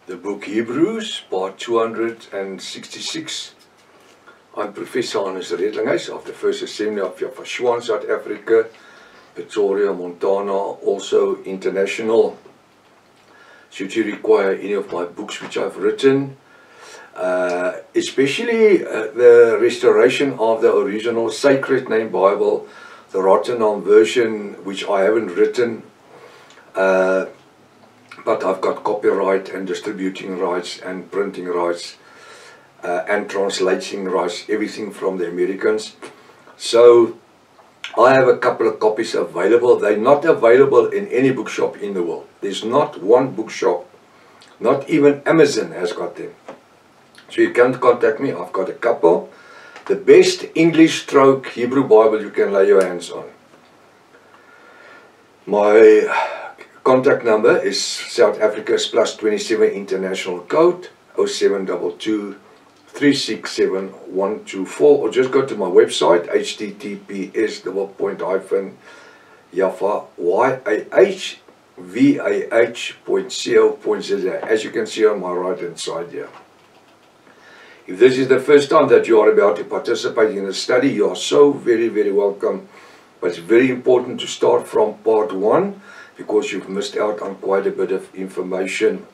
The book Hebrews, part 266. I'm Professor Hannes Redlinghuis of the First Assembly of Yafashua in South Africa, Pretoria, Montana, also international. Should you require any of my books which I've written, especially the restoration of the original Sacred Name Bible, the Rotterdam version, which I haven't written, but I've got copyright and distributing rights and printing rights and translating rights, everything from the Americans. So I have a couple of copies available. They're not available in any bookshop in the world. There's not one bookshop, not even Amazon has got them. So you can contact me. I've got a couple. The best English stroke Hebrew Bible you can lay your hands on. My contact number is South Africa's +27 international code 0722 367 124, or just go to my website https://yahvah.co.za, as you can see on my right hand side here. If this is the first time that you are about to participate in a study, you are so very welcome. But it's very important to start from part 1 because you've missed out on quite a bit of information.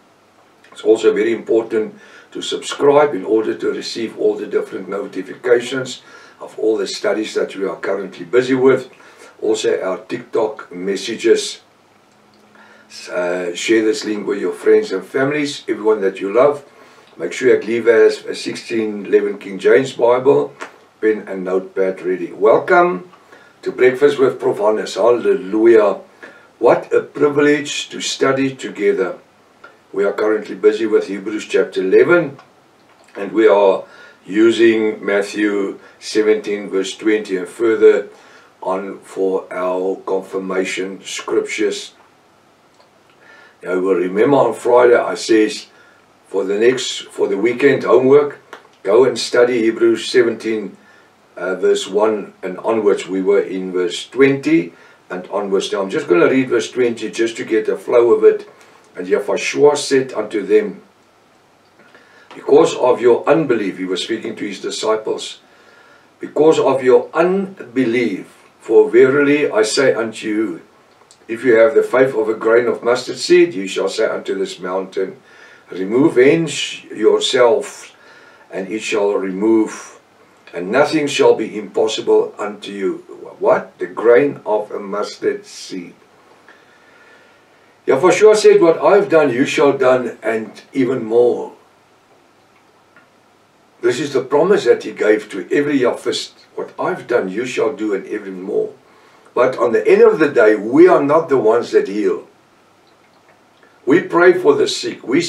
It's also very important to subscribe in order to receive all the different notifications of all the studies that we are currently busy with. Also our TikTok messages. Share this link with your friends and families, everyone that you love. Make sure you leave us a 1611 King James Bible, pen and notepad ready. Welcome to Breakfast with Prof. Hannes. Hallelujah. What a privilege to study together. We are currently busy with Hebrews chapter 11, and we are using Matthew 17 verse 20 and further on for our confirmation scriptures. Now you will remember on Friday I says for the weekend homework, go and study Hebrews 17 verse 1 and onwards. We were in verse 20 and onwards. Now I'm just going to read verse 20 just to get a flow of it. And Yahweh said unto them, because of your unbelief, he was speaking to his disciples, because of your unbelief, for verily I say unto you, if you have the faith of a grain of mustard seed, you shall say unto this mountain, remove hence yourself, and it shall remove, and nothing shall be impossible unto you. What? The grain of a mustard seed. Yahweh said, what I've done, you shall done, and even more. This is the promise that he gave to every Yahwist. What I've done, you shall do, and even more. But on the end of the day, we are not the ones that heal. We pray for the sick. We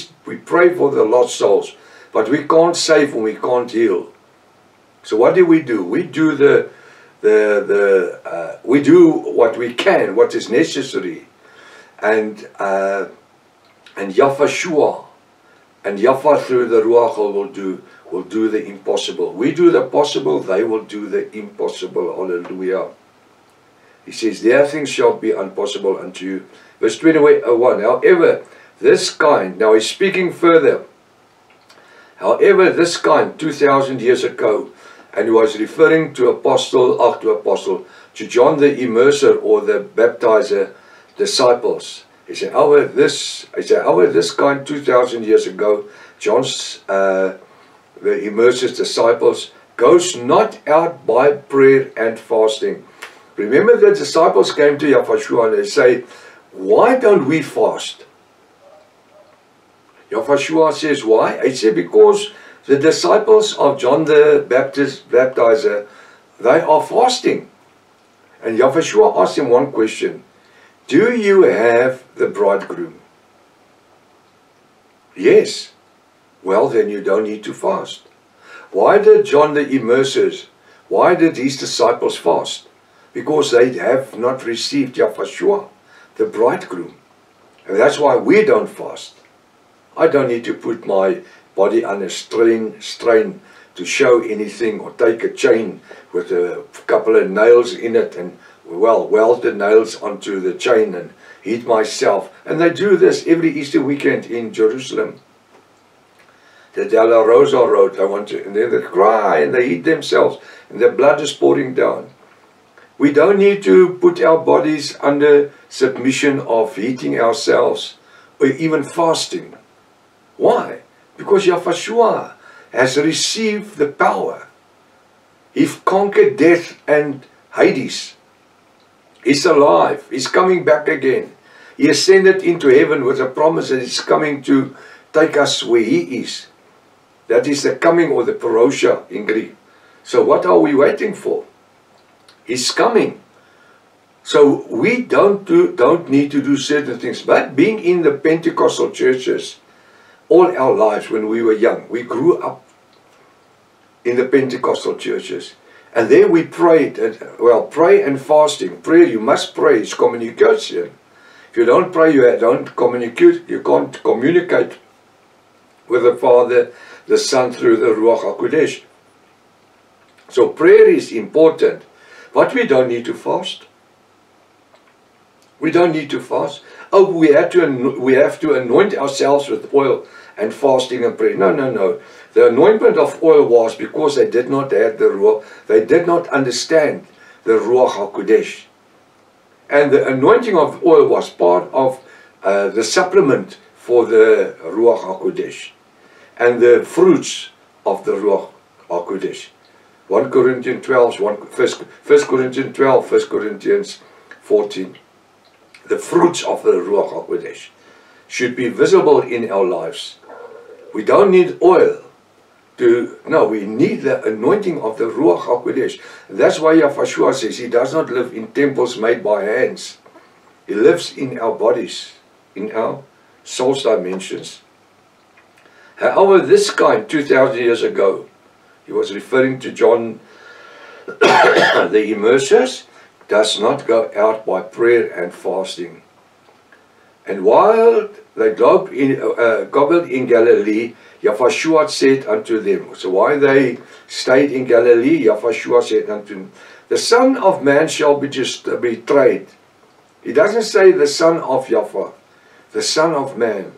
pray for the lost souls. But we can't save and we can't heal. So what do? We do we do what we can, what is necessary. And Yahweh and Yahweh through the Ruach will do the impossible. We do the possible, they will do the impossible. Hallelujah. He says, there things shall be impossible unto you. Verse 21, however, this kind, now he's speaking further. However, this kind, 2,000 years ago, and he was referring to to John the Immerser or the baptizer, disciples. He said, however, this kind 2,000 years ago, John's, the Immerser's disciples, goes not out by prayer and fasting. Remember the disciples came to Yahweh and they say, why don't we fast? Yahweh says, why? He said, because the disciples of John the baptizer, they are fasting. And Yahweh asked him one question. Do you have the bridegroom? Yes. Well, then you don't need to fast. Why did John the Immerser, why did his disciples fast? Because they have not received Yahweh, the bridegroom. And that's why we don't fast. I don't need to put my body under strain to show anything, or take a chain with a couple of nails in it and weld the nails onto the chain and heat myself. And they do this every Easter weekend in Jerusalem. the Della Rosa Road. And then they cry and they eat themselves, and their blood is pouring down. We don't need to put our bodies under submission of heating ourselves or even fasting. Why? Because Yahshua has received the power. He's conquered death and Hades. He's alive. He's coming back again. He ascended into heaven with a promise that he's coming to take us where he is. That is the coming, or the parousia in Greek. So what are we waiting for? He's coming. So we don't need to do certain things. But being in the Pentecostal churches all our lives when we were young, we grew up in the Pentecostal churches. And there we prayed. Well, pray and fasting. Prayer, you must pray. It's communication. If you don't pray, you don't communicate. You can't communicate with the Father, the Son, through the Ruach HaKodesh. So prayer is important. But we don't need to fast. We don't need to fast. Oh, we have to anoint ourselves with oil and fasting and prayer. No, no, no. The anointment of oil was because they did not have the Ruach. They did not understand the Ruach HaKodesh. And the anointing of oil was part of the supplement for the Ruach HaKodesh. And the fruits of the Ruach HaKodesh. 1 Corinthians 12, 1 Corinthians 12, 1 Corinthians 14. The fruits of the Ruach HaKodesh should be visible in our lives. We don't need oil. No, we need the anointing of the Ruach HaKodesh. That's why Yahshua says he does not live in temples made by hands. He lives in our bodies, in our soul's dimensions. However, this kind, 2,000 years ago, he was referring to John the Immersers, does not go out by prayer and fasting. And while they gobbled in Galilee, Yahshua said unto them. So while they stayed in Galilee, Yahshua said unto them, the Son of Man shall be betrayed. He doesn't say the Son of Yahweh. The Son of Man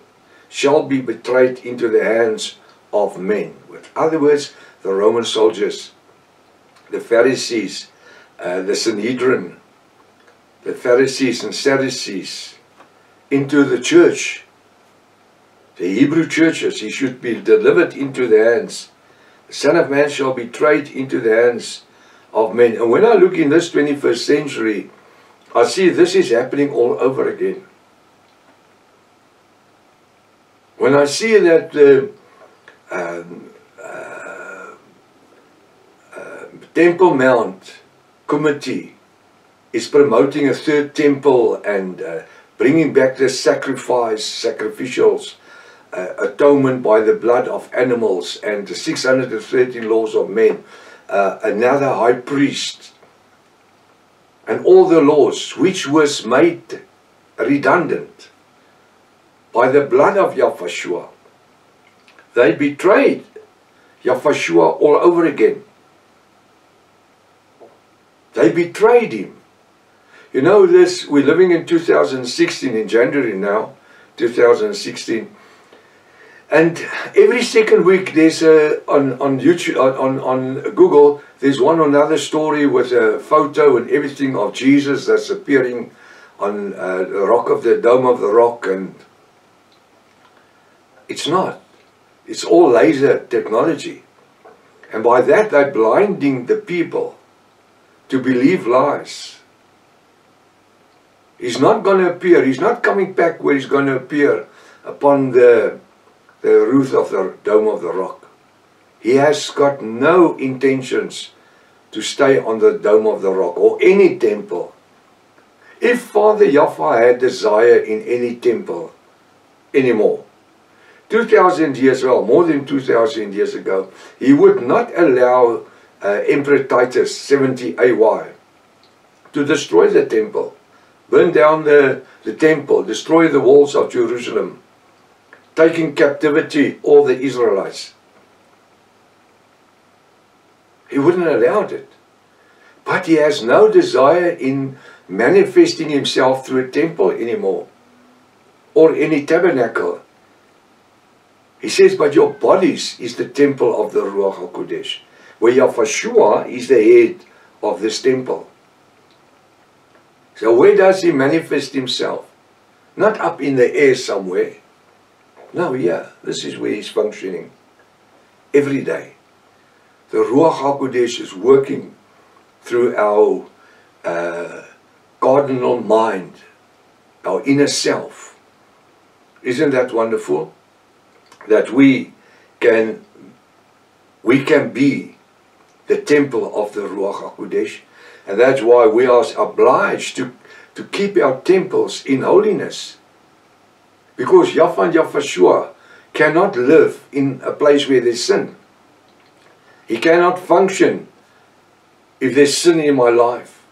shall be betrayed into the hands of men. With other words, the Roman soldiers, the Pharisees, the Sanhedrin, the Pharisees and Sadducees, into the church, the Hebrew churches. He should be delivered into the hands. The Son of Man shall be betrayed into the hands of men. And when I look in this 21st century, I see this is happening all over again. When I see that the Temple Mount Committee is promoting a third temple and bringing back the sacrificials, atonement by the blood of animals, and the 613 laws of men, another high priest, and all the laws which was made redundant by the blood of Yahshua. They betrayed Yahshua all over again. They betrayed him. You know this, we're living in 2016, in January now, 2016. And every second week there's on YouTube, on Google, there's one or another story with a photo and everything of Jesus that's appearing on the Dome of the Rock, and it's not. It's all laser technology. And by that they're blinding the people to believe lies. He's not going to appear. He's not coming back where he's going to appear upon the roof of the Dome of the Rock. He has got no intentions to stay on the Dome of the Rock or any temple. If Father Yahweh had desire in any temple anymore, 2,000 years, well, more than 2,000 years ago, he would not allow Emperor Titus 70 AY to destroy the temple, burn down the temple, destroy the walls of Jerusalem, taking captivity all the Israelites. He wouldn't allow it. But he has no desire in manifesting himself through a temple anymore, or any tabernacle. He says, but your bodies is the temple of the Ruach HaKodesh, where Yahweh is the head of this temple. So where does he manifest himself? Not up in the air somewhere. No, yeah, this is where he's functioning. Every day. The Ruach HaKodesh is working through our cardinal mind, our inner self. Isn't that wonderful? That we can be the temple of the Ruach HaKodesh. And that's why we are obliged to keep our temples in holiness. Because Yahweh and Yahweh cannot live in a place where there's sin. He cannot function if there's sin in my life.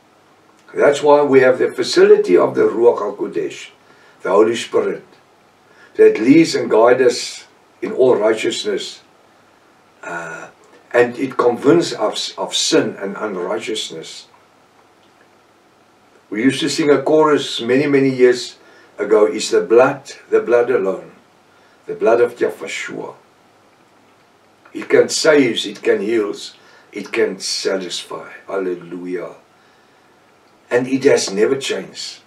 That's why we have the facility of the Ruach HaKodesh, the Holy Spirit, that leads and guides us in all righteousness. And it convinces us of sin and unrighteousness. We used to sing a chorus many, many years ago. It's the blood alone, the blood of Yahweh. It can save, it can heal, it can satisfy. Hallelujah. And it has never changed.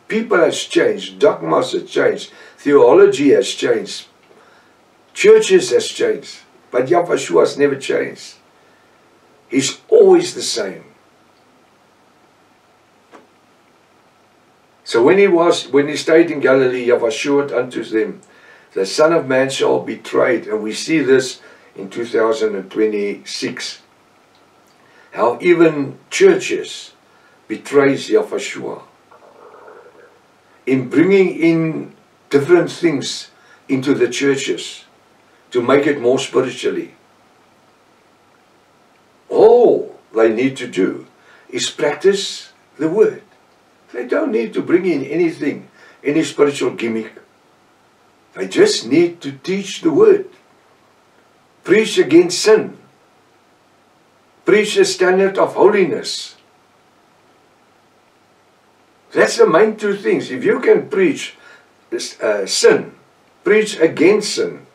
People has changed, dogmas has changed, theology has changed, churches has changed, but Yahweh has never changed. He's always the same. So when he stayed in Galilee, Yahweh showed unto them, the Son of Man shall be betrayed. And we see this in 2026. How even churches betrays Yahweh in bringing in different things into the churches to make it more spiritually. All they need to do is practice the word. They don't need to bring in anything, any spiritual gimmick. They just need to teach the word. Preach against sin. Preach the standard of holiness. That's the main two things. If you can preach sin, preach against sin,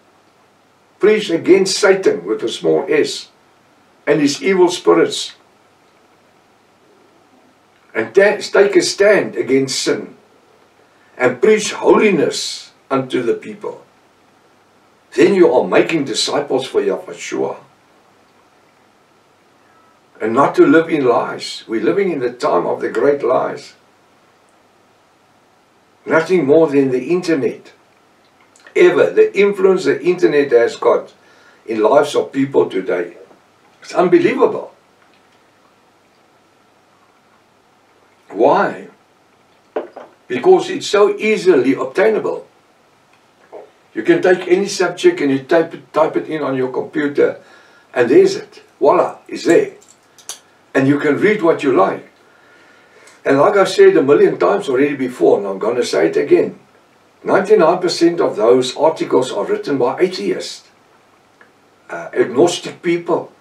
preach against Satan with a small s, and his evil spirits, and take a stand against sin, and preach holiness unto the people, then you are making disciples for Yahweh. And not to live in lies. We're living in the time of the great lies. Nothing more than the internet. Ever, the influence the internet has got in lives of people today. It's unbelievable. Why? Because it's so easily obtainable. You can take any subject and you type it in on your computer, and there's it. Voila, it's there. And you can read what you like. And like I've said a million times already before, and I'm going to say it again, 99% of those articles are written by atheists, agnostic people,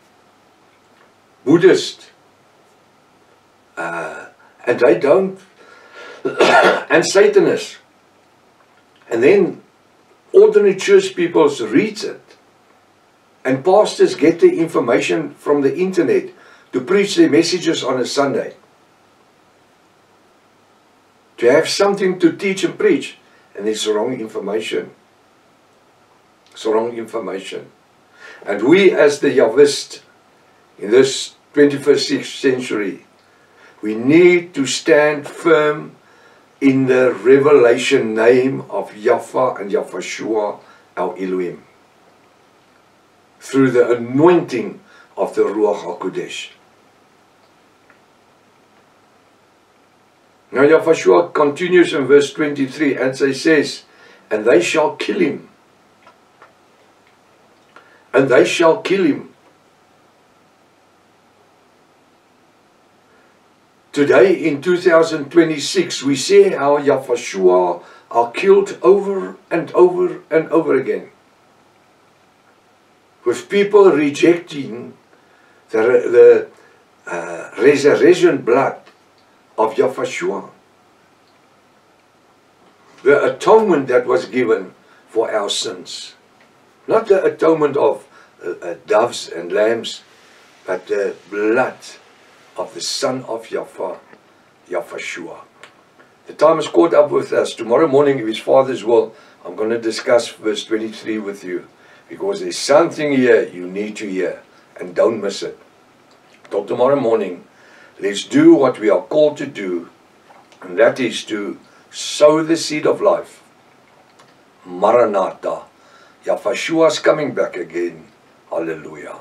Buddhists, and they don't, and Satanists. And then ordinary church people read it, and pastors get the information from the internet to preach their messages on a Sunday. To have something to teach and preach, and it's wrong information. It's wrong information. And we as the Yahwist in this 21st century, we need to stand firm in the revelation name of Yahweh and Yahweh, our Elohim, through the anointing of the Ruach HaKodesh. Now Yahweh continues in verse 23, and he says, and they shall kill him. And they shall kill him. Today in 2026, we see how Yahweh are killed over and over and over again. With people rejecting the resurrection blood of Yahweh. The atonement that was given for our sins. Not the atonement of doves and lambs, but the blood of the Son of Yahweh, Yahshua. The time is caught up with us. Tomorrow morning, if His Father's will, I'm going to discuss verse 23 with you, because there's something here you need to hear, and don't miss it. Till tomorrow morning, let's do what we are called to do, and that is to sow the seed of life. Maranatha. Yahshua is coming back again. Hallelujah.